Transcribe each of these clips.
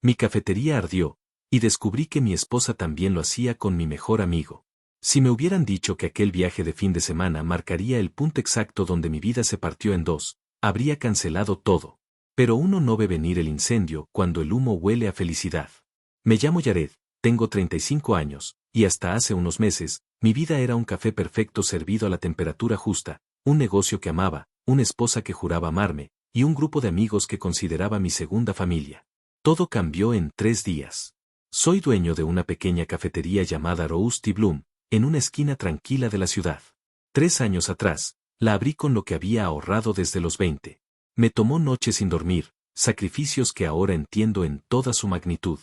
Mi cafetería ardió, y descubrí que mi esposa también lo hacía con mi mejor amigo. Si me hubieran dicho que aquel viaje de fin de semana marcaría el punto exacto donde mi vida se partió en dos, habría cancelado todo. Pero uno no ve venir el incendio cuando el humo huele a felicidad. Me llamo Jared, tengo 35 años, y hasta hace unos meses, mi vida era un café perfecto servido a la temperatura justa, un negocio que amaba, una esposa que juraba amarme, y un grupo de amigos que consideraba mi segunda familia. Todo cambió en 3 días. Soy dueño de una pequeña cafetería llamada Roasty Bloom, en una esquina tranquila de la ciudad. 3 años atrás, la abrí con lo que había ahorrado desde los 20. Me tomó noches sin dormir, sacrificios que ahora entiendo en toda su magnitud.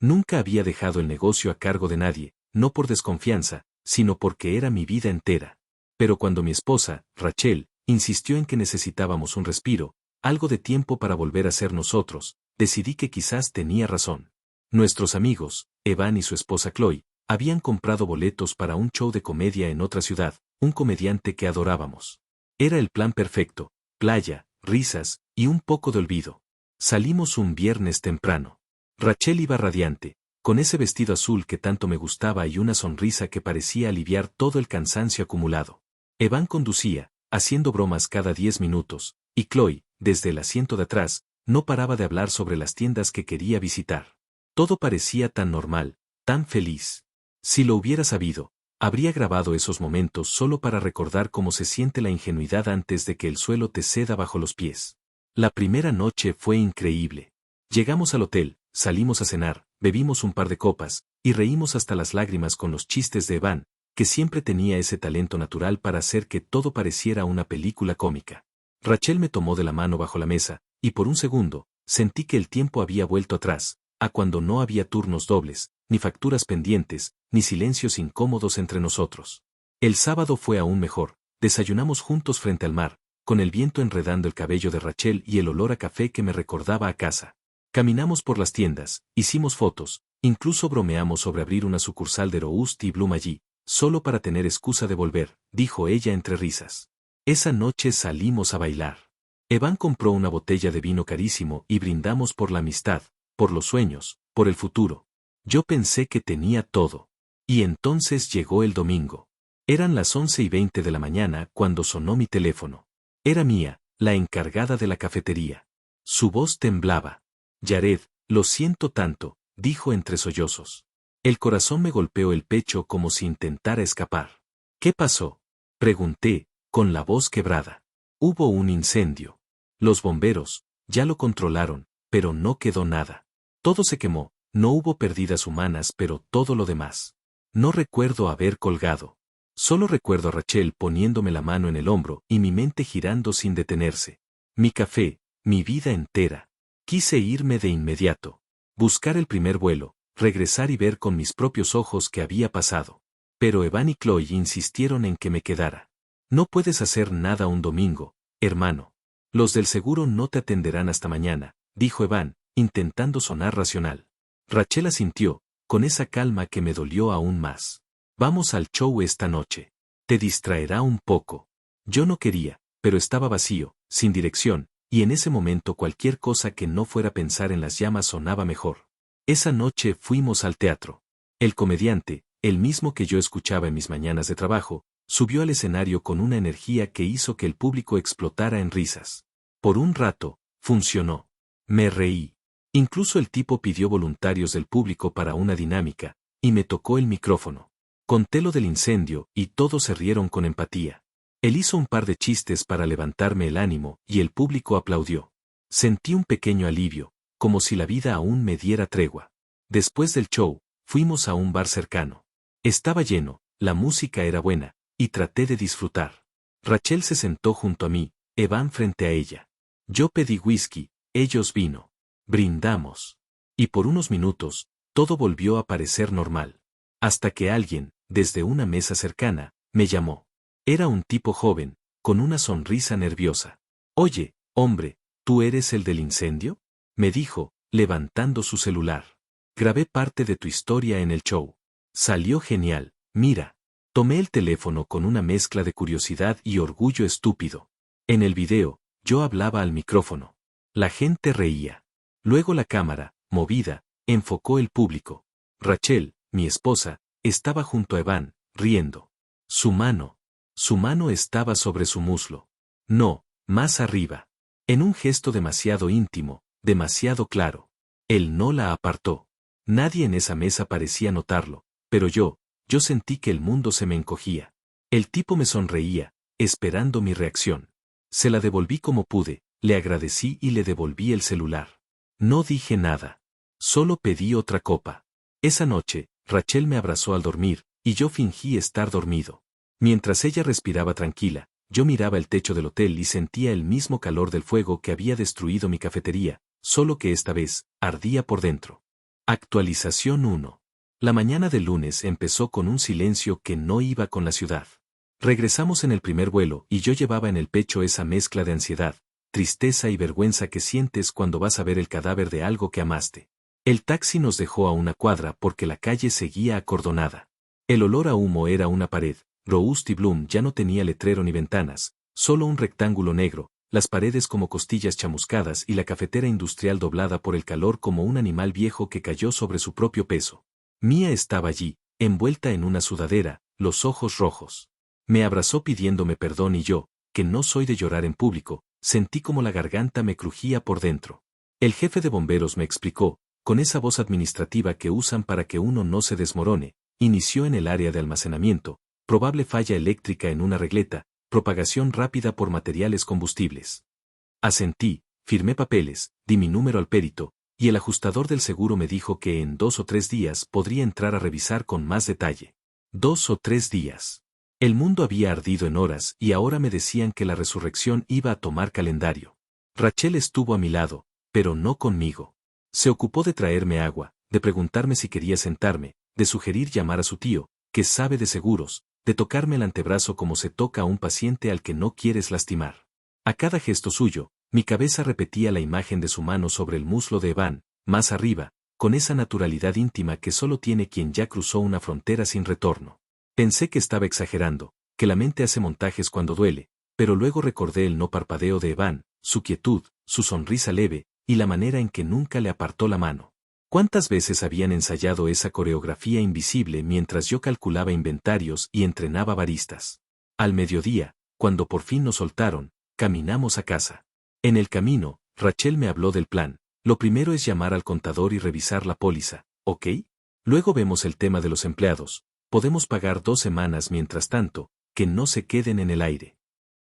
Nunca había dejado el negocio a cargo de nadie, no por desconfianza, sino porque era mi vida entera. Pero cuando mi esposa, Rachel, insistió en que necesitábamos un respiro, algo de tiempo para volver a ser nosotros, decidí que quizás tenía razón. Nuestros amigos, Evan y su esposa Chloe, habían comprado boletos para un show de comedia en otra ciudad, un comediante que adorábamos. Era el plan perfecto, playa, risas, y un poco de olvido. Salimos un viernes temprano. Rachel iba radiante, con ese vestido azul que tanto me gustaba y una sonrisa que parecía aliviar todo el cansancio acumulado. Evan conducía, haciendo bromas cada 10 minutos, y Chloe, desde el asiento de atrás, no paraba de hablar sobre las tiendas que quería visitar. Todo parecía tan normal, tan feliz. Si lo hubiera sabido, habría grabado esos momentos solo para recordar cómo se siente la ingenuidad antes de que el suelo te ceda bajo los pies. La primera noche fue increíble. Llegamos al hotel, salimos a cenar, bebimos un par de copas, y reímos hasta las lágrimas con los chistes de Evan, que siempre tenía ese talento natural para hacer que todo pareciera una película cómica. Rachel me tomó de la mano bajo la mesa, y por un segundo, sentí que el tiempo había vuelto atrás, a cuando no había turnos dobles, ni facturas pendientes, ni silencios incómodos entre nosotros. El sábado fue aún mejor, desayunamos juntos frente al mar, con el viento enredando el cabello de Rachel y el olor a café que me recordaba a casa. Caminamos por las tiendas, hicimos fotos, incluso bromeamos sobre abrir una sucursal de Roasty Bloom allí, solo para tener excusa de volver, dijo ella entre risas. Esa noche salimos a bailar. Evan compró una botella de vino carísimo y brindamos por la amistad, por los sueños, por el futuro. Yo pensé que tenía todo. Y entonces llegó el domingo. Eran las 11:20 de la mañana cuando sonó mi teléfono. Era Mía, la encargada de la cafetería. Su voz temblaba. Jared, lo siento tanto, dijo entre sollozos. El corazón me golpeó el pecho como si intentara escapar. ¿Qué pasó? Pregunté, con la voz quebrada. Hubo un incendio. Los bomberos, ya lo controlaron, pero no quedó nada. Todo se quemó, no hubo pérdidas humanas, pero todo lo demás. No recuerdo haber colgado. Solo recuerdo a Rachel poniéndome la mano en el hombro y mi mente girando sin detenerse. Mi café, mi vida entera. Quise irme de inmediato. Buscar el primer vuelo, regresar y ver con mis propios ojos qué había pasado. Pero Evan y Chloe insistieron en que me quedara. No puedes hacer nada un domingo, hermano. Los del seguro no te atenderán hasta mañana, dijo Evan, intentando sonar racional. Rachel asintió, con esa calma que me dolió aún más. Vamos al show esta noche. Te distraerá un poco. Yo no quería, pero estaba vacío, sin dirección, y en ese momento cualquier cosa que no fuera pensar en las llamas sonaba mejor. Esa noche fuimos al teatro. El comediante, el mismo que yo escuchaba en mis mañanas de trabajo, subió al escenario con una energía que hizo que el público explotara en risas. Por un rato, funcionó. Me reí. Incluso el tipo pidió voluntarios del público para una dinámica, y me tocó el micrófono. Conté lo del incendio, y todos se rieron con empatía. Él hizo un par de chistes para levantarme el ánimo, y el público aplaudió. Sentí un pequeño alivio, como si la vida aún me diera tregua. Después del show, fuimos a un bar cercano. Estaba lleno, la música era buena, y traté de disfrutar. Rachel se sentó junto a mí, Evan frente a ella. Yo pedí whisky, ellos vino. Brindamos. Y por unos minutos, todo volvió a parecer normal. Hasta que alguien, desde una mesa cercana, me llamó. Era un tipo joven, con una sonrisa nerviosa. Oye, hombre, ¿tú eres el del incendio? Me dijo, levantando su celular. Grabé parte de tu historia en el show. Salió genial, mira. Tomé el teléfono con una mezcla de curiosidad y orgullo estúpido. En el video, yo hablaba al micrófono. La gente reía. Luego la cámara, movida, enfocó el público. Rachel, mi esposa, estaba junto a Evan, riendo. Su mano estaba sobre su muslo. No, más arriba. En un gesto demasiado íntimo, demasiado claro. Él no la apartó. Nadie en esa mesa parecía notarlo, pero yo sentí que el mundo se me encogía. El tipo me sonreía, esperando mi reacción. Se la devolví como pude, le agradecí y le devolví el celular. No dije nada. Solo pedí otra copa. Esa noche, Rachel me abrazó al dormir, y yo fingí estar dormido. Mientras ella respiraba tranquila, yo miraba el techo del hotel y sentía el mismo calor del fuego que había destruido mi cafetería, solo que esta vez, ardía por dentro. Actualización 1. La mañana del lunes empezó con un silencio que no iba con la ciudad. Regresamos en el primer vuelo y yo llevaba en el pecho esa mezcla de ansiedad, tristeza y vergüenza que sientes cuando vas a ver el cadáver de algo que amaste. El taxi nos dejó a una cuadra porque la calle seguía acordonada. El olor a humo era una pared. Roast y Bloom ya no tenía letrero ni ventanas, solo un rectángulo negro, las paredes como costillas chamuscadas y la cafetera industrial doblada por el calor como un animal viejo que cayó sobre su propio peso. Mía estaba allí, envuelta en una sudadera, los ojos rojos. Me abrazó pidiéndome perdón y yo, que no soy de llorar en público, sentí como la garganta me crujía por dentro. El jefe de bomberos me explicó, con esa voz administrativa que usan para que uno no se desmorone, inició en el área de almacenamiento. Probable falla eléctrica en una regleta, propagación rápida por materiales combustibles. Asentí, firmé papeles, di mi número al perito, y el ajustador del seguro me dijo que en 2 o 3 días podría entrar a revisar con más detalle. 2 o 3 días. El mundo había ardido en horas y ahora me decían que la resurrección iba a tomar calendario. Rachel estuvo a mi lado, pero no conmigo. Se ocupó de traerme agua, de preguntarme si quería sentarme, de sugerir llamar a su tío, que sabe de seguros, de tocarme el antebrazo como se toca a un paciente al que no quieres lastimar. A cada gesto suyo, mi cabeza repetía la imagen de su mano sobre el muslo de Evan, más arriba, con esa naturalidad íntima que solo tiene quien ya cruzó una frontera sin retorno. Pensé que estaba exagerando, que la mente hace montajes cuando duele, pero luego recordé el no parpadeo de Evan, su quietud, su sonrisa leve, y la manera en que nunca le apartó la mano. ¿Cuántas veces habían ensayado esa coreografía invisible mientras yo calculaba inventarios y entrenaba baristas? Al mediodía, cuando por fin nos soltaron, caminamos a casa. En el camino, Rachel me habló del plan. Lo primero es llamar al contador y revisar la póliza, ¿ok? Luego vemos el tema de los empleados. Podemos pagar 2 semanas mientras tanto, que no se queden en el aire.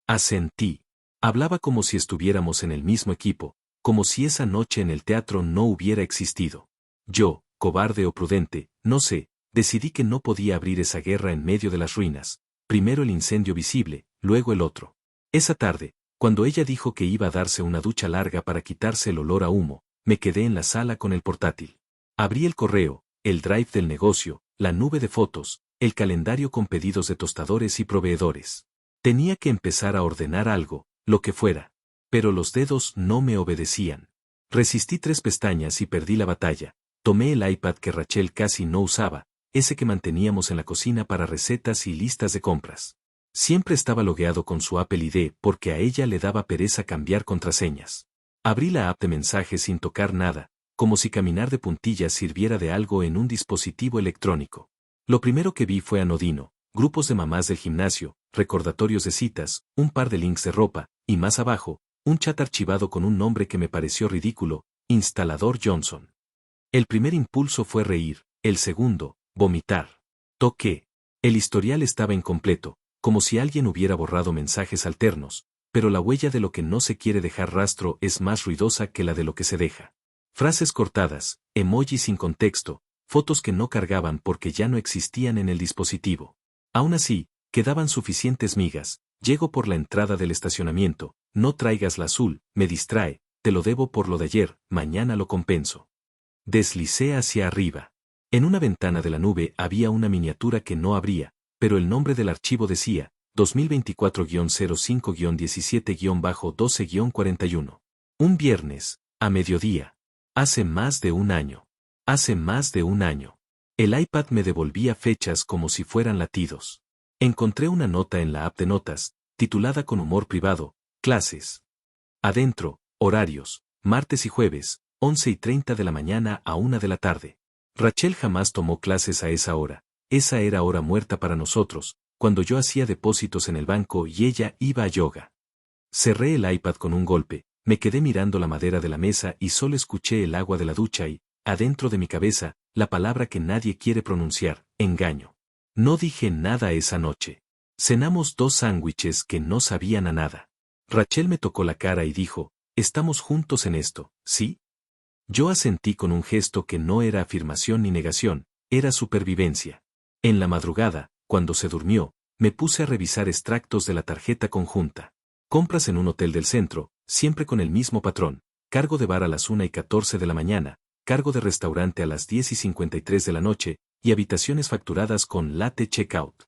Asentí. Hablaba como si estuviéramos en el mismo equipo, como si esa noche en el teatro no hubiera existido. Yo, cobarde o prudente, no sé, decidí que no podía abrir esa guerra en medio de las ruinas, primero el incendio visible, luego el otro. Esa tarde, cuando ella dijo que iba a darse una ducha larga para quitarse el olor a humo, me quedé en la sala con el portátil. Abrí el correo, el drive del negocio, la nube de fotos, el calendario con pedidos de tostadores y proveedores. Tenía que empezar a ordenar algo, lo que fuera. Pero los dedos no me obedecían. Resistí 3 pestañas y perdí la batalla. Tomé el iPad que Rachel casi no usaba, ese que manteníamos en la cocina para recetas y listas de compras. Siempre estaba logueado con su Apple ID porque a ella le daba pereza cambiar contraseñas. Abrí la app de mensajes sin tocar nada, como si caminar de puntillas sirviera de algo en un dispositivo electrónico. Lo primero que vi fue anodino, grupos de mamás del gimnasio, recordatorios de citas, un par de links de ropa, y más abajo, un chat archivado con un nombre que me pareció ridículo, Instalador Johnson. El primer impulso fue reír, el segundo, vomitar. Toqué. El historial estaba incompleto, como si alguien hubiera borrado mensajes alternos, pero la huella de lo que no se quiere dejar rastro es más ruidosa que la de lo que se deja. Frases cortadas, emojis sin contexto, fotos que no cargaban porque ya no existían en el dispositivo. Aún así, quedaban suficientes migas. Llego por la entrada del estacionamiento, no traigas la azul, me distrae, te lo debo por lo de ayer, mañana lo compenso. Deslicé hacia arriba. En una ventana de la nube había una miniatura que no abría, pero el nombre del archivo decía, 2024-05-17-12-41. Un viernes, a mediodía. Hace más de un año. Hace más de un año. El iPad me devolvía fechas como si fueran latidos. Encontré una nota en la app de notas, titulada con humor privado, clases. Adentro, horarios, martes y jueves, 11:30 de la mañana a 1 de la tarde. Rachel jamás tomó clases a esa hora. Esa era hora muerta para nosotros, cuando yo hacía depósitos en el banco y ella iba a yoga. Cerré el iPad con un golpe, me quedé mirando la madera de la mesa y solo escuché el agua de la ducha y, adentro de mi cabeza, la palabra que nadie quiere pronunciar, engaño. No dije nada esa noche. Cenamos 2 sándwiches que no sabían a nada. Rachel me tocó la cara y dijo, «Estamos juntos en esto, ¿sí?» Yo asentí con un gesto que no era afirmación ni negación, era supervivencia. En la madrugada, cuando se durmió, me puse a revisar extractos de la tarjeta conjunta. Compras en un hotel del centro, siempre con el mismo patrón, cargo de bar a las 1:14 de la mañana, cargo de restaurante a las 10:53 de la noche, y habitaciones facturadas con late checkout.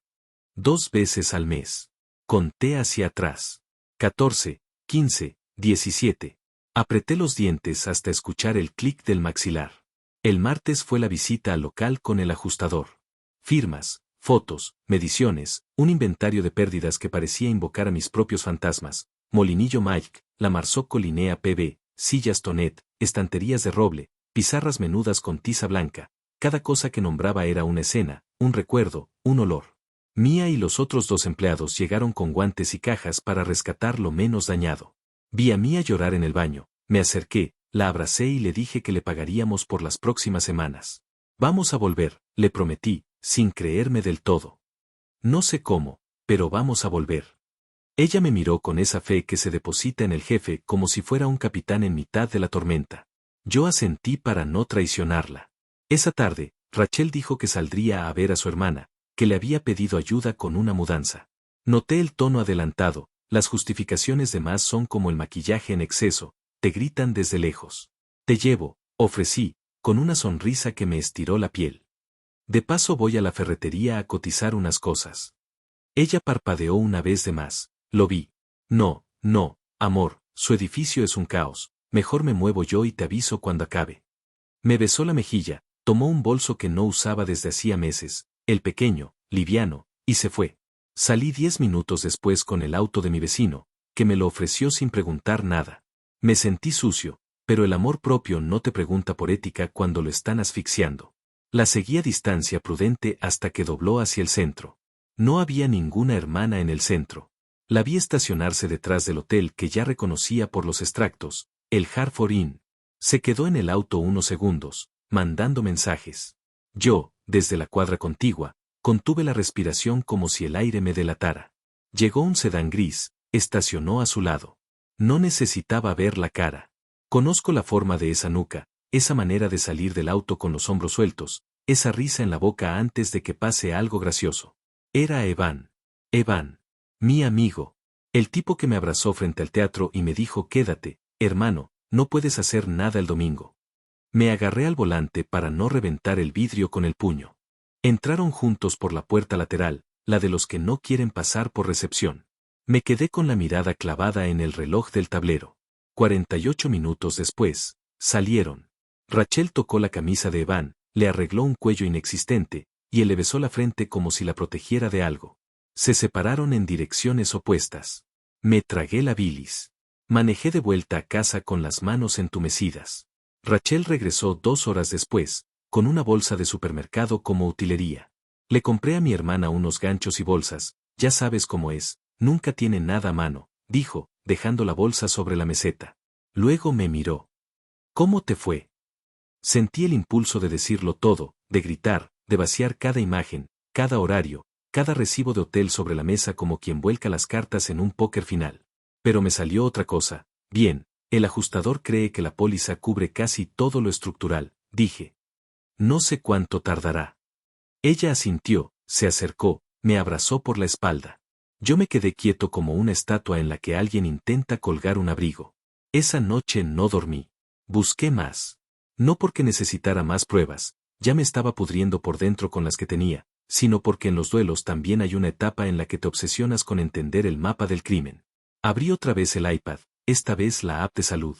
2 veces al mes. Conté hacia atrás. 14, 15, 17. Apreté los dientes hasta escuchar el clic del maxilar. El martes fue la visita al local con el ajustador. Firmas, fotos, mediciones, un inventario de pérdidas que parecía invocar a mis propios fantasmas, molinillo Mike, la Marzocco Linea PB, sillas Tonet, estanterías de roble, pizarras menudas con tiza blanca. Cada cosa que nombraba era una escena, un recuerdo, un olor. Mía y los otros 2 empleados llegaron con guantes y cajas para rescatar lo menos dañado. Vi a Mía llorar en el baño, me acerqué, la abracé y le dije que le pagaríamos por las próximas semanas. Vamos a volver, le prometí, sin creerme del todo. No sé cómo, pero vamos a volver. Ella me miró con esa fe que se deposita en el jefe como si fuera un capitán en mitad de la tormenta. Yo asentí para no traicionarla. Esa tarde, Rachel dijo que saldría a ver a su hermana, que le había pedido ayuda con una mudanza. Noté el tono adelantado, las justificaciones de más son como el maquillaje en exceso, te gritan desde lejos. Te llevo, ofrecí, con una sonrisa que me estiró la piel. De paso voy a la ferretería a cotizar unas cosas. Ella parpadeó una vez de más, lo vi. No, no, amor, su edificio es un caos, mejor me muevo yo y te aviso cuando acabe. Me besó la mejilla, tomó un bolso que no usaba desde hacía meses, el pequeño, liviano, y se fue. Salí 10 minutos después con el auto de mi vecino, que me lo ofreció sin preguntar nada. Me sentí sucio, pero el amor propio no te pregunta por ética cuando lo están asfixiando. La seguí a distancia prudente hasta que dobló hacia el centro. No había ninguna hermana en el centro. La vi estacionarse detrás del hotel que ya reconocía por los extractos, el Hartford Inn. Se quedó en el auto unos segundos, mandando mensajes. Yo, desde la cuadra contigua, contuve la respiración como si el aire me delatara. Llegó un sedán gris, estacionó a su lado. No necesitaba ver la cara. Conozco la forma de esa nuca, esa manera de salir del auto con los hombros sueltos, esa risa en la boca antes de que pase algo gracioso. Era Evan. Evan. Mi amigo. El tipo que me abrazó frente al teatro y me dijo quédate, hermano, no puedes hacer nada el domingo. Me agarré al volante para no reventar el vidrio con el puño. Entraron juntos por la puerta lateral, la de los que no quieren pasar por recepción. Me quedé con la mirada clavada en el reloj del tablero. 48 minutos después, salieron. Rachel tocó la camisa de Evan, le arregló un cuello inexistente, y él le besó la frente como si la protegiera de algo. Se separaron en direcciones opuestas. Me tragué la bilis. Manejé de vuelta a casa con las manos entumecidas. Rachel regresó 2 horas después, con una bolsa de supermercado como utilería. Le compré a mi hermana unos ganchos y bolsas, ya sabes cómo es, nunca tiene nada a mano, dijo, dejando la bolsa sobre la meseta. Luego me miró. ¿Cómo te fue? Sentí el impulso de decirlo todo, de gritar, de vaciar cada imagen, cada horario, cada recibo de hotel sobre la mesa como quien vuelca las cartas en un póker final. Pero me salió otra cosa. Bien, el ajustador cree que la póliza cubre casi todo lo estructural, dije. No sé cuánto tardará. Ella asintió, se acercó, me abrazó por la espalda. Yo me quedé quieto como una estatua en la que alguien intenta colgar un abrigo. Esa noche no dormí. Busqué más. No porque necesitara más pruebas, ya me estaba pudriendo por dentro con las que tenía, sino porque en los duelos también hay una etapa en la que te obsesionas con entender el mapa del crimen. Abrí otra vez el iPad, esta vez la app de salud.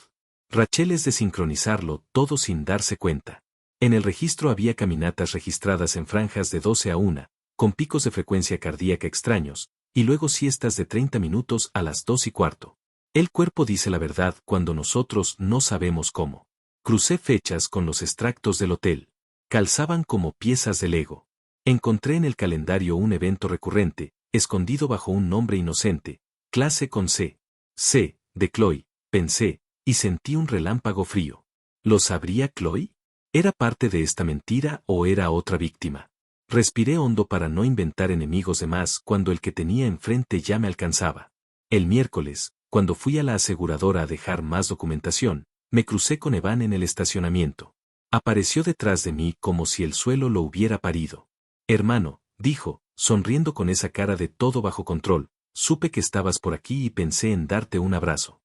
Rachel es de sincronizarlo todo sin darse cuenta. En el registro había caminatas registradas en franjas de 12 a 1, con picos de frecuencia cardíaca extraños, y luego siestas de 30 minutos a las 2:15. El cuerpo dice la verdad cuando nosotros no sabemos cómo. Crucé fechas con los extractos del hotel. Calzaban como piezas de Lego. Encontré en el calendario un evento recurrente, escondido bajo un nombre inocente, clase con C. C, de Chloe, pensé, y sentí un relámpago frío. ¿Lo sabría Chloe? ¿Era parte de esta mentira o era otra víctima? Respiré hondo para no inventar enemigos de más cuando el que tenía enfrente ya me alcanzaba. El miércoles, cuando fui a la aseguradora a dejar más documentación, me crucé con Evan en el estacionamiento. Apareció detrás de mí como si el suelo lo hubiera parido. Hermano, dijo, sonriendo con esa cara de todo bajo control, supe que estabas por aquí y pensé en darte un abrazo.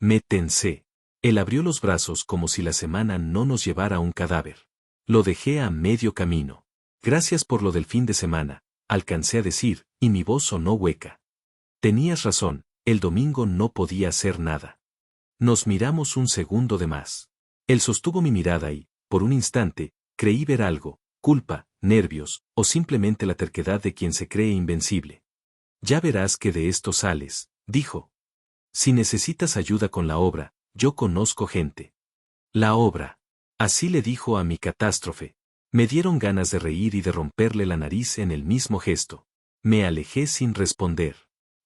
Me tensé. Él abrió los brazos como si la semana no nos llevara a un cadáver. Lo dejé a medio camino. Gracias por lo del fin de semana, alcancé a decir, y mi voz sonó hueca. Tenías razón, el domingo no podía hacer nada. Nos miramos un segundo de más. Él sostuvo mi mirada y, por un instante, creí ver algo, culpa, nervios, o simplemente la terquedad de quien se cree invencible. Ya verás que de esto sales, dijo. Si necesitas ayuda con la obra, yo conozco gente. La obra. Así le dijo a mi catástrofe. Me dieron ganas de reír y de romperle la nariz en el mismo gesto. Me alejé sin responder.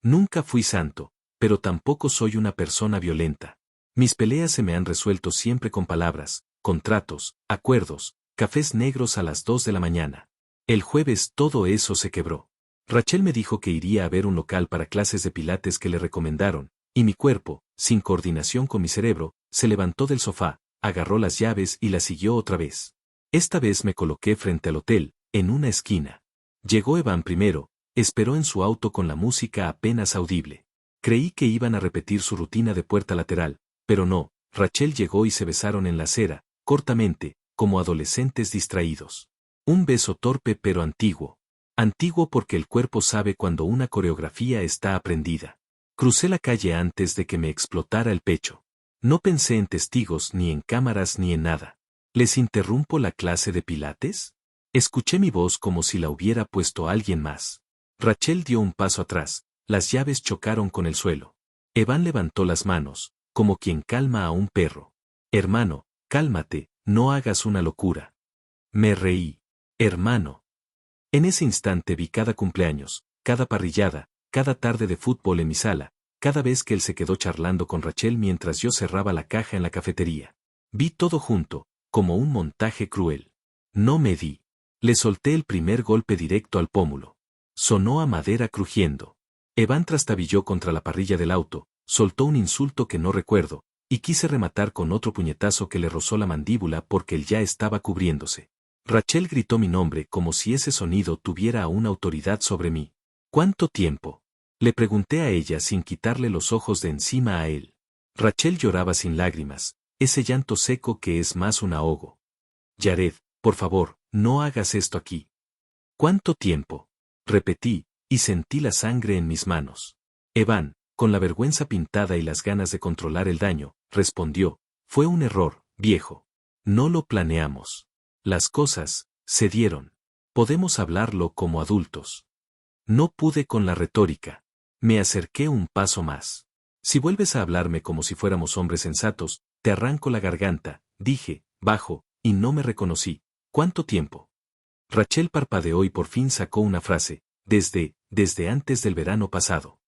Nunca fui santo, pero tampoco soy una persona violenta. Mis peleas se me han resuelto siempre con palabras, contratos, acuerdos, cafés negros a las 2 de la mañana. El jueves todo eso se quebró. Rachel me dijo que iría a ver un local para clases de pilates que le recomendaron, y mi cuerpo, sin coordinación con mi cerebro, se levantó del sofá, agarró las llaves y la siguió otra vez. Esta vez me coloqué frente al hotel, en una esquina. Llegó Evan primero, esperó en su auto con la música apenas audible. Creí que iban a repetir su rutina de puerta lateral, pero no, Rachel llegó y se besaron en la acera, cortamente, como adolescentes distraídos. Un beso torpe pero antiguo. Antiguo porque el cuerpo sabe cuando una coreografía está aprendida. Crucé la calle antes de que me explotara el pecho. No pensé en testigos ni en cámaras ni en nada. ¿Les interrumpo la clase de pilates? Escuché mi voz como si la hubiera puesto alguien más. Rachel dio un paso atrás, las llaves chocaron con el suelo. Evan levantó las manos, como quien calma a un perro. Hermano, cálmate, no hagas una locura. Me reí. Hermano. En ese instante vi cada cumpleaños, cada parrillada, cada tarde de fútbol en mi sala, cada vez que él se quedó charlando con Rachel mientras yo cerraba la caja en la cafetería. Vi todo junto, como un montaje cruel. No me di. Le solté el primer golpe directo al pómulo. Sonó a madera crujiendo. Evan trastabilló contra la parrilla del auto, soltó un insulto que no recuerdo, y quise rematar con otro puñetazo que le rozó la mandíbula porque él ya estaba cubriéndose. Rachel gritó mi nombre como si ese sonido tuviera una autoridad sobre mí. ¿Cuánto tiempo? Le pregunté a ella sin quitarle los ojos de encima a él. Rachel lloraba sin lágrimas, ese llanto seco que es más un ahogo. Jared, por favor, no hagas esto aquí. ¿Cuánto tiempo? Repetí, y sentí la sangre en mis manos. Evan, con la vergüenza pintada y las ganas de controlar el daño, respondió, fue un error, viejo. No lo planeamos. Las cosas, se dieron. Podemos hablarlo como adultos. No pude con la retórica. Me acerqué un paso más. Si vuelves a hablarme como si fuéramos hombres sensatos, te arranco la garganta, dije, bajo, y no me reconocí. ¿Cuánto tiempo? Rachel parpadeó y por fin sacó una frase, desde antes del verano pasado.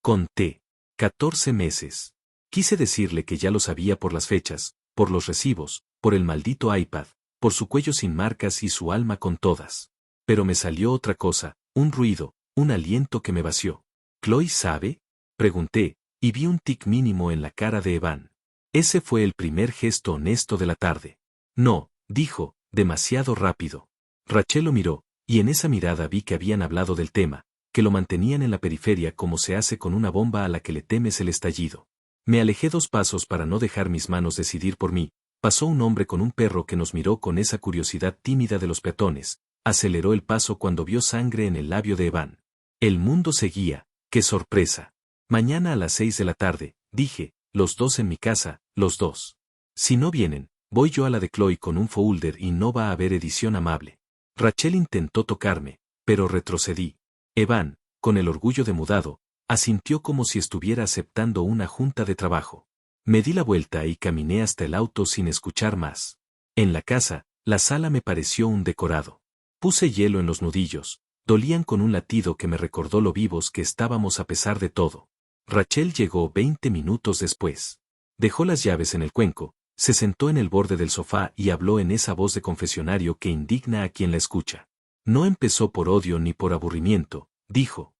Conté. 14 meses. Quise decirle que ya lo sabía por las fechas, por los recibos, por el maldito iPad, por su cuello sin marcas y su alma con todas. Pero me salió otra cosa, un ruido, un aliento que me vació. ¿Chloe sabe? Pregunté, y vi un tic mínimo en la cara de Evan. Ese fue el primer gesto honesto de la tarde. No, dijo, demasiado rápido. Rachel lo miró, y en esa mirada vi que habían hablado del tema, que lo mantenían en la periferia como se hace con una bomba a la que le temes el estallido. Me alejé 2 pasos para no dejar mis manos decidir por mí. Pasó un hombre con un perro que nos miró con esa curiosidad tímida de los peatones, aceleró el paso cuando vio sangre en el labio de Evan. El mundo seguía, ¡qué sorpresa! Mañana a las 6 de la tarde, dije, los dos en mi casa, los dos. Si no vienen, voy yo a la de Chloe con un folder y no va a haber edición amable. Rachel intentó tocarme, pero retrocedí. Evan, con el orgullo demudado, asintió como si estuviera aceptando una junta de trabajo. Me di la vuelta y caminé hasta el auto sin escuchar más. En la casa, la sala me pareció un decorado. Puse hielo en los nudillos, dolían con un latido que me recordó lo vivos que estábamos a pesar de todo. Rachel llegó 20 minutos después. Dejó las llaves en el cuenco, se sentó en el borde del sofá y habló en esa voz de confesionario que indigna a quien la escucha. No empezó por odio ni por aburrimiento, dijo.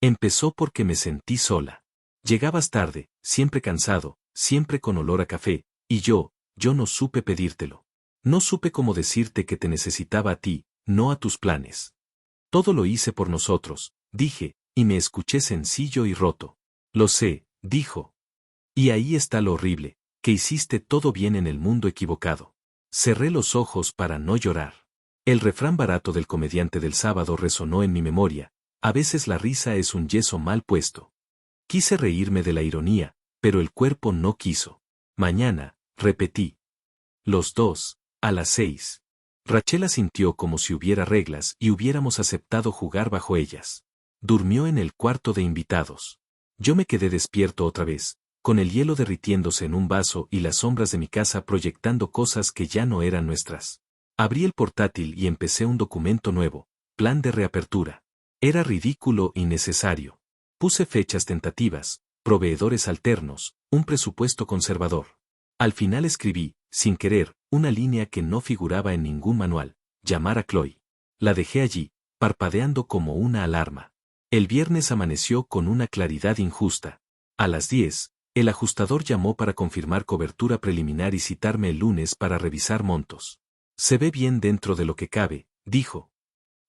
Empezó porque me sentí sola. Llegabas tarde, siempre cansado, siempre con olor a café, y yo no supe pedírtelo. No supe cómo decirte que te necesitaba a ti, no a tus planes. Todo lo hice por nosotros, dije, y me escuché sencillo y roto. Lo sé, dijo. Y ahí está lo horrible, que hiciste todo bien en el mundo equivocado. Cerré los ojos para no llorar. El refrán barato del comediante del sábado resonó en mi memoria, a veces la risa es un yeso mal puesto. Quise reírme de la ironía, pero el cuerpo no quiso. Mañana, repetí. Los dos, a las 6. Rachel asintió como si hubiera reglas y hubiéramos aceptado jugar bajo ellas. Durmió en el cuarto de invitados. Yo me quedé despierto otra vez, con el hielo derritiéndose en un vaso y las sombras de mi casa proyectando cosas que ya no eran nuestras. Abrí el portátil y empecé un documento nuevo, plan de reapertura. Era ridículo y necesario. Puse fechas tentativas, proveedores alternos, un presupuesto conservador. Al final escribí, sin querer, una línea que no figuraba en ningún manual, llamar a Chloe. La dejé allí, parpadeando como una alarma. El viernes amaneció con una claridad injusta. A las 10, el ajustador llamó para confirmar cobertura preliminar y citarme el lunes para revisar montos. Se ve bien dentro de lo que cabe, dijo.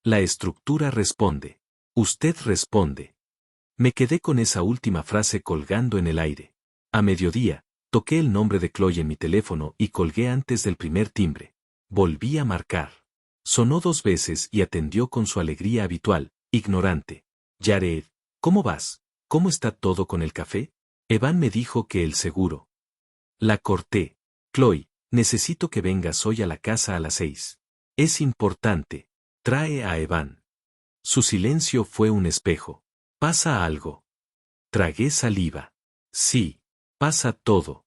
La estructura responde. Usted responde. Me quedé con esa última frase colgando en el aire. A mediodía, toqué el nombre de Chloe en mi teléfono y colgué antes del primer timbre. Volví a marcar. Sonó 2 veces y atendió con su alegría habitual, ignorante. Jared, ¿cómo vas? ¿Cómo está todo con el café? Evan me dijo que el seguro. La corté. Chloe, necesito que vengas hoy a la casa a las 6. Es importante. Trae a Evan. Su silencio fue un espejo. ¿Pasa algo? Tragué saliva. Sí, pasa todo.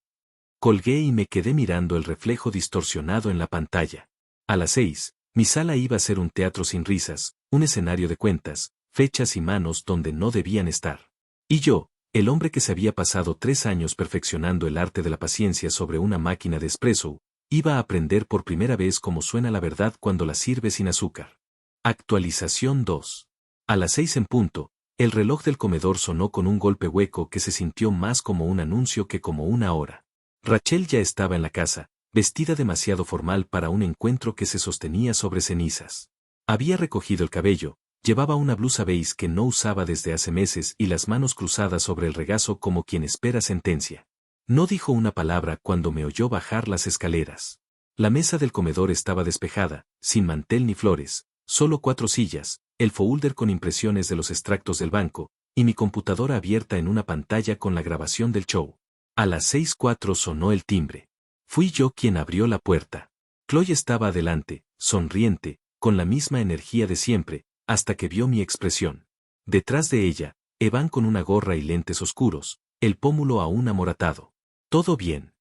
Colgué y me quedé mirando el reflejo distorsionado en la pantalla. A las 6, mi sala iba a ser un teatro sin risas, un escenario de cuentas, fechas y manos donde no debían estar. Y yo, el hombre que se había pasado 3 años perfeccionando el arte de la paciencia sobre una máquina de espresso, iba a aprender por primera vez cómo suena la verdad cuando la sirve sin azúcar. Actualización 2. A las 6 en punto, el reloj del comedor sonó con un golpe hueco que se sintió más como un anuncio que como una hora. Rachel ya estaba en la casa, vestida demasiado formal para un encuentro que se sostenía sobre cenizas. Había recogido el cabello, llevaba una blusa beige que no usaba desde hace meses y las manos cruzadas sobre el regazo como quien espera sentencia. No dijo una palabra cuando me oyó bajar las escaleras. La mesa del comedor estaba despejada, sin mantel ni flores, solo 4 sillas, el folder con impresiones de los extractos del banco, y mi computadora abierta en una pantalla con la grabación del show. A las 6:04 sonó el timbre. Fui yo quien abrió la puerta. Chloe estaba adelante, sonriente, con la misma energía de siempre, hasta que vio mi expresión. Detrás de ella, Evan con una gorra y lentes oscuros, el pómulo aún amoratado. ¿Todo bien?,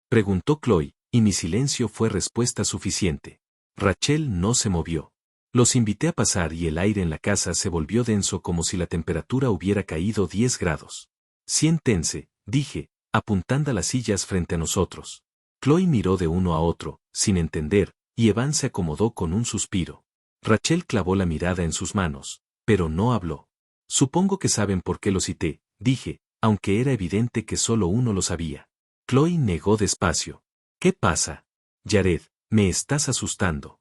preguntó Chloe, y mi silencio fue respuesta suficiente. Rachel no se movió. Los invité a pasar y el aire en la casa se volvió denso como si la temperatura hubiera caído 10 grados. Siéntense, dije, apuntando a las sillas frente a nosotros. Chloe miró de uno a otro, sin entender, y Evan se acomodó con un suspiro. Rachel clavó la mirada en sus manos, pero no habló. Supongo que saben por qué lo cité, dije, aunque era evidente que solo uno lo sabía. Chloe negó despacio. ¿Qué pasa? Jared, me estás asustando.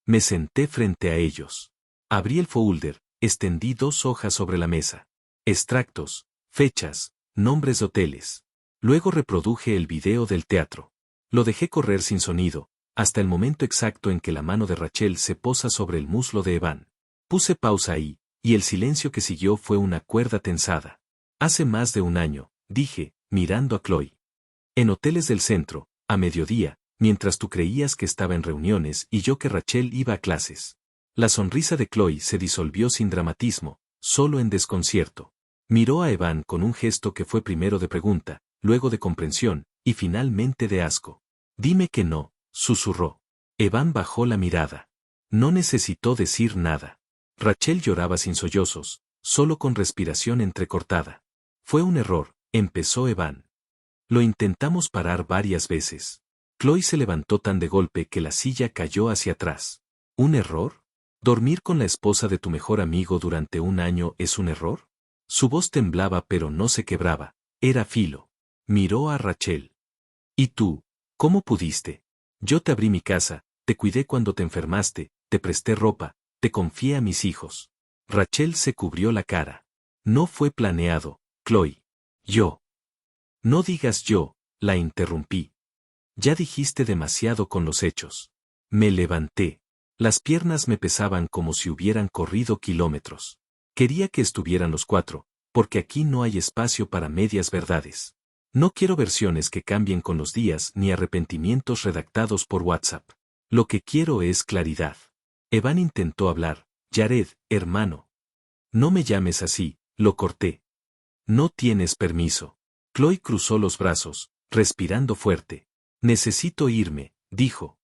Me senté frente a ellos. Abrí el folder, extendí 2 hojas sobre la mesa. Extractos, fechas, nombres de hoteles. Luego reproduje el video del teatro. Lo dejé correr sin sonido, hasta el momento exacto en que la mano de Rachel se posa sobre el muslo de Evan. Puse pausa ahí, y el silencio que siguió fue una cuerda tensada. Hace más de un año, dije, mirando a Chloe. En hoteles del centro, a mediodía, mientras tú creías que estaba en reuniones y yo que Rachel iba a clases. La sonrisa de Chloe se disolvió sin dramatismo, solo en desconcierto. Miró a Evan con un gesto que fue primero de pregunta, luego de comprensión, y finalmente de asco. Dime que no, susurró. Evan bajó la mirada. No necesitó decir nada. Rachel lloraba sin sollozos, solo con respiración entrecortada. Fue un error, empezó Evan. Lo intentamos parar varias veces. Chloe se levantó tan de golpe que la silla cayó hacia atrás. ¿Un error? ¿Dormir con la esposa de tu mejor amigo durante un año es un error? Su voz temblaba pero no se quebraba. Era Philo. Miró a Rachel. ¿Y tú? ¿Cómo pudiste? Yo te abrí mi casa, te cuidé cuando te enfermaste, te presté ropa, te confié a mis hijos. Rachel se cubrió la cara. No fue planeado, Chloe. Yo. No digas yo, la interrumpí. Ya dijiste demasiado con los hechos. Me levanté. Las piernas me pesaban como si hubieran corrido kilómetros. Quería que estuvieran los cuatro, porque aquí no hay espacio para medias verdades. No quiero versiones que cambien con los días ni arrepentimientos redactados por WhatsApp. Lo que quiero es claridad. Evan intentó hablar. Jared, hermano. No me llames así, lo corté. No tienes permiso. Chloe cruzó los brazos, respirando fuerte. Necesito irme, dijo.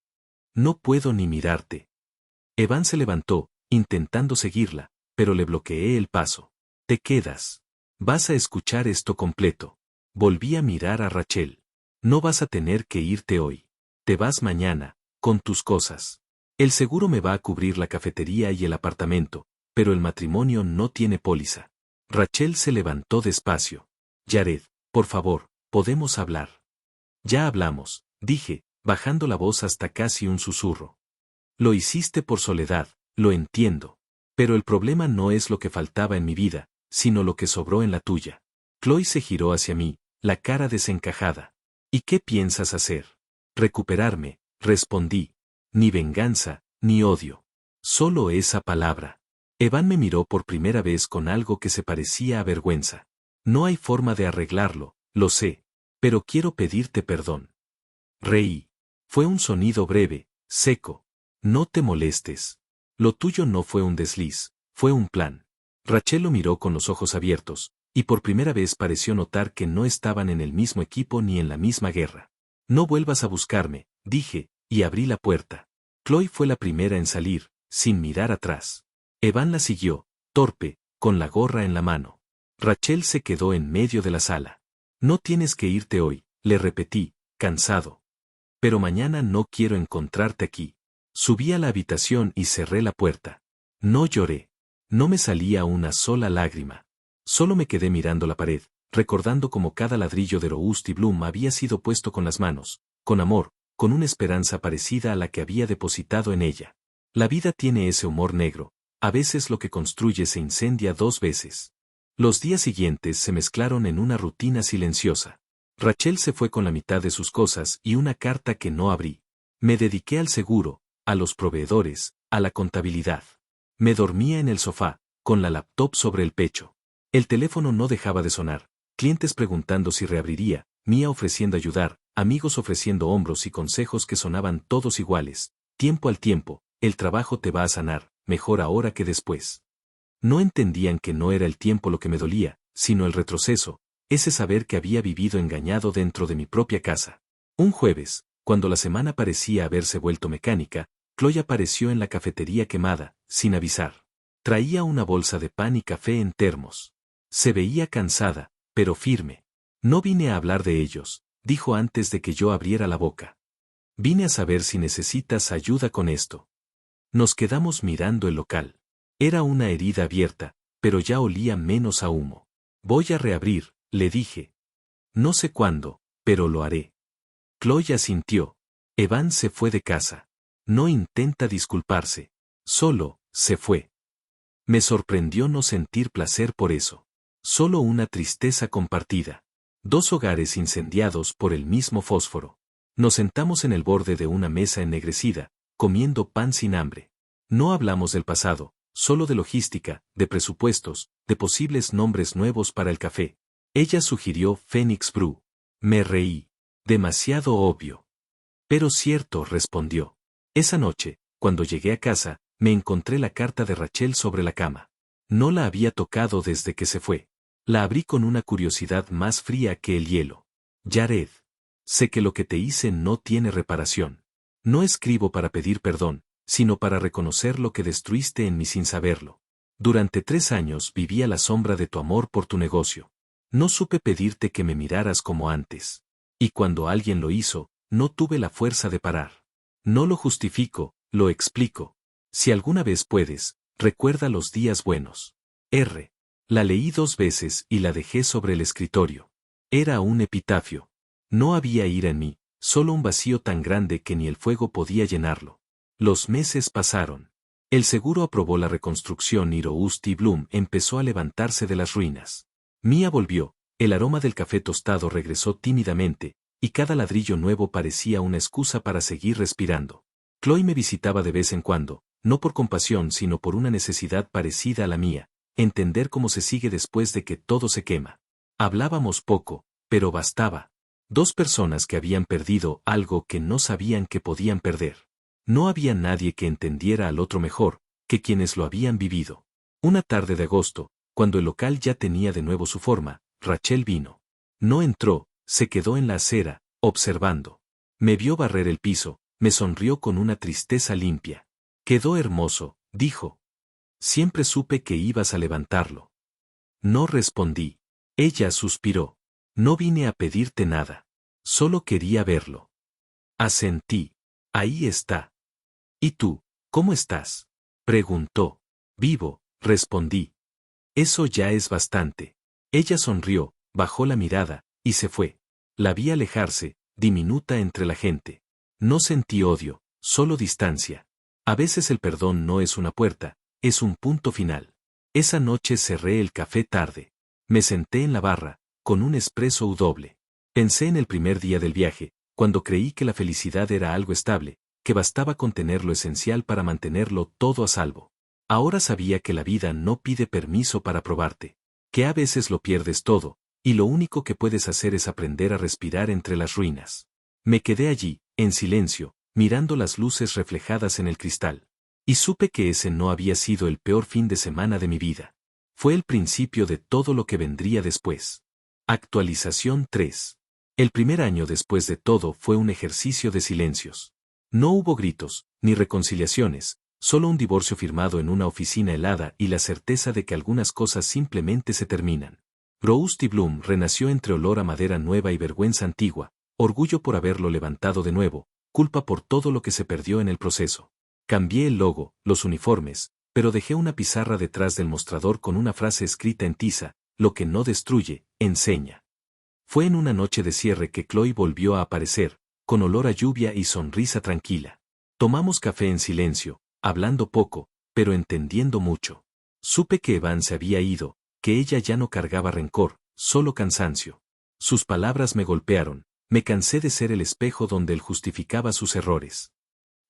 No puedo ni mirarte. Evan se levantó, intentando seguirla, pero le bloqueé el paso. Te quedas. Vas a escuchar esto completo. Volví a mirar a Rachel. No vas a tener que irte hoy. Te vas mañana, con tus cosas. El seguro me va a cubrir la cafetería y el apartamento, pero el matrimonio no tiene póliza. Rachel se levantó despacio. Jared, por favor, podemos hablar. Ya hablamos, dije, bajando la voz hasta casi un susurro. Lo hiciste por soledad, lo entiendo. Pero el problema no es lo que faltaba en mi vida, sino lo que sobró en la tuya. Chloe se giró hacia mí, la cara desencajada. ¿Y qué piensas hacer? Recuperarme, respondí. Ni venganza, ni odio. Solo esa palabra. Evan me miró por primera vez con algo que se parecía a vergüenza. No hay forma de arreglarlo, lo sé. Pero quiero pedirte perdón. Reí. Fue un sonido breve, seco. No te molestes. Lo tuyo no fue un desliz, fue un plan. Rachel lo miró con los ojos abiertos, y por primera vez pareció notar que no estaban en el mismo equipo ni en la misma guerra. No vuelvas a buscarme, dije, y abrí la puerta. Chloe fue la primera en salir, sin mirar atrás. Evan la siguió, torpe, con la gorra en la mano. Rachel se quedó en medio de la sala. No tienes que irte hoy, le repetí, cansado. Pero mañana no quiero encontrarte aquí. Subí a la habitación y cerré la puerta. No lloré. No me salía una sola lágrima. Solo me quedé mirando la pared, recordando cómo cada ladrillo de Roust y Bloom había sido puesto con las manos, con amor, con una esperanza parecida a la que había depositado en ella. La vida tiene ese humor negro, a veces lo que construye se incendia dos veces. Los días siguientes se mezclaron en una rutina silenciosa. Rachel se fue con la mitad de sus cosas y una carta que no abrí. Me dediqué al seguro, a los proveedores, a la contabilidad. Me dormía en el sofá, con la laptop sobre el pecho. El teléfono no dejaba de sonar, clientes preguntando si reabriría, Mía ofreciendo ayudar, amigos ofreciendo hombros y consejos que sonaban todos iguales. Tiempo al tiempo, el trabajo te va a sanar, mejor ahora que después. No entendían que no era el tiempo lo que me dolía, sino el retroceso, ese saber que había vivido engañado dentro de mi propia casa. Un jueves, cuando la semana parecía haberse vuelto mecánica, Chloe apareció en la cafetería quemada, sin avisar. Traía una bolsa de pan y café en termos. Se veía cansada, pero firme. No vine a hablar de ellos, dijo antes de que yo abriera la boca. Vine a saber si necesitas ayuda con esto. Nos quedamos mirando el local. Era una herida abierta, pero ya olía menos a humo. Voy a reabrir, le dije. No sé cuándo, pero lo haré. Chloe asintió. Evan se fue de casa. No intenta disculparse. Solo, se fue. Me sorprendió no sentir placer por eso. Solo una tristeza compartida. Dos hogares incendiados por el mismo fósforo. Nos sentamos en el borde de una mesa ennegrecida, comiendo pan sin hambre. No hablamos del pasado, solo de logística, de presupuestos, de posibles nombres nuevos para el café. Ella sugirió Phoenix Brew. Me reí. Demasiado obvio. Pero cierto, respondió. Esa noche, cuando llegué a casa, me encontré la carta de Rachel sobre la cama. No la había tocado desde que se fue. La abrí con una curiosidad más fría que el hielo. Jared. Sé que lo que te hice no tiene reparación. No escribo para pedir perdón, sino para reconocer lo que destruiste en mí sin saberlo. Durante 3 años viví a la sombra de tu amor por tu negocio. No supe pedirte que me miraras como antes. Y cuando alguien lo hizo, no tuve la fuerza de parar. No lo justifico, lo explico. Si alguna vez puedes, recuerda los días buenos. R. La leí 2 veces y la dejé sobre el escritorio. Era un epitafio. No había ira en mí, solo un vacío tan grande que ni el fuego podía llenarlo. Los meses pasaron. El seguro aprobó la reconstrucción y Rousty Bloom empezó a levantarse de las ruinas. Mia volvió, el aroma del café tostado regresó tímidamente, y cada ladrillo nuevo parecía una excusa para seguir respirando. Chloe me visitaba de vez en cuando, no por compasión sino por una necesidad parecida a la mía, entender cómo se sigue después de que todo se quema. Hablábamos poco, pero bastaba. 2 personas que habían perdido algo que no sabían que podían perder. No había nadie que entendiera al otro mejor que quienes lo habían vivido. Una tarde de agosto, cuando el local ya tenía de nuevo su forma, Rachel vino. No entró, se quedó en la acera, observando. Me vio barrer el piso, me sonrió con una tristeza limpia. Quedó hermoso, dijo. Siempre supe que ibas a levantarlo. No respondí. Ella suspiró. No vine a pedirte nada. Solo quería verlo. Asentí. Ahí está. ¿Y tú, cómo estás? Preguntó. Vivo, respondí. Eso ya es bastante. Ella sonrió, bajó la mirada, y se fue. La vi alejarse, diminuta entre la gente. No sentí odio, solo distancia. A veces el perdón no es una puerta, es un punto final. Esa noche cerré el café tarde. Me senté en la barra, con un espresso doble. Pensé en el primer día del viaje, cuando creí que la felicidad era algo estable, que bastaba con tener lo esencial para mantenerlo todo a salvo. Ahora sabía que la vida no pide permiso para probarte, que a veces lo pierdes todo, y lo único que puedes hacer es aprender a respirar entre las ruinas. Me quedé allí, en silencio, mirando las luces reflejadas en el cristal. Y supe que ese no había sido el peor fin de semana de mi vida. Fue el principio de todo lo que vendría después. Actualización 3. El primer año después de todo fue un ejercicio de silencios. No hubo gritos, ni reconciliaciones, solo un divorcio firmado en una oficina helada y la certeza de que algunas cosas simplemente se terminan. Rousty Bloom renació entre olor a madera nueva y vergüenza antigua, orgullo por haberlo levantado de nuevo, culpa por todo lo que se perdió en el proceso. Cambié el logo, los uniformes, pero dejé una pizarra detrás del mostrador con una frase escrita en tiza: lo que no destruye, enseña. Fue en una noche de cierre que Chloe volvió a aparecer, con olor a lluvia y sonrisa tranquila. Tomamos café en silencio, hablando poco, pero entendiendo mucho. Supe que Evan se había ido, que ella ya no cargaba rencor, solo cansancio. Sus palabras me golpearon, me cansé de ser el espejo donde él justificaba sus errores.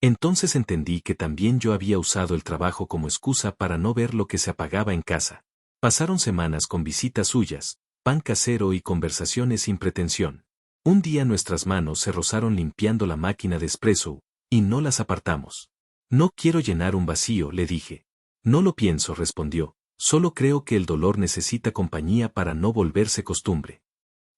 Entonces entendí que también yo había usado el trabajo como excusa para no ver lo que se apagaba en casa. Pasaron semanas con visitas suyas, pan casero y conversaciones sin pretensión. Un día nuestras manos se rozaron limpiando la máquina de espresso, y no las apartamos. No quiero llenar un vacío, le dije. No lo pienso, respondió, solo creo que el dolor necesita compañía para no volverse costumbre.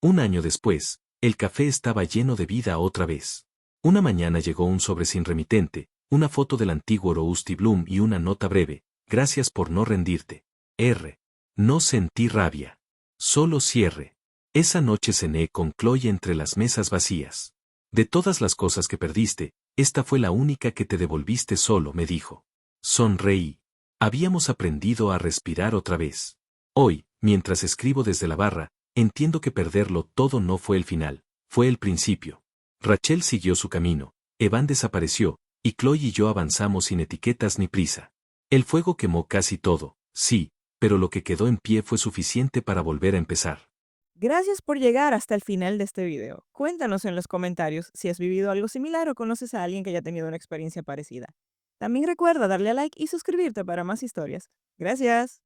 Un año después, el café estaba lleno de vida otra vez. Una mañana llegó un sobre sin remitente, una foto del antiguo Rousty Bloom y una nota breve: gracias por no rendirte. R. No sentí rabia. Solo cierre. Esa noche cené con Chloe entre las mesas vacías. De todas las cosas que perdiste, esta fue la única que te devolviste solo, me dijo. Sonreí. Habíamos aprendido a respirar otra vez. Hoy, mientras escribo desde la barra, entiendo que perderlo todo no fue el final, fue el principio. Rachel siguió su camino, Evan desapareció, y Chloe y yo avanzamos sin etiquetas ni prisa. El fuego quemó casi todo, sí, pero lo que quedó en pie fue suficiente para volver a empezar. Gracias por llegar hasta el final de este video. Cuéntanos en los comentarios si has vivido algo similar o conoces a alguien que haya tenido una experiencia parecida. También recuerda darle a like y suscribirte para más historias. Gracias.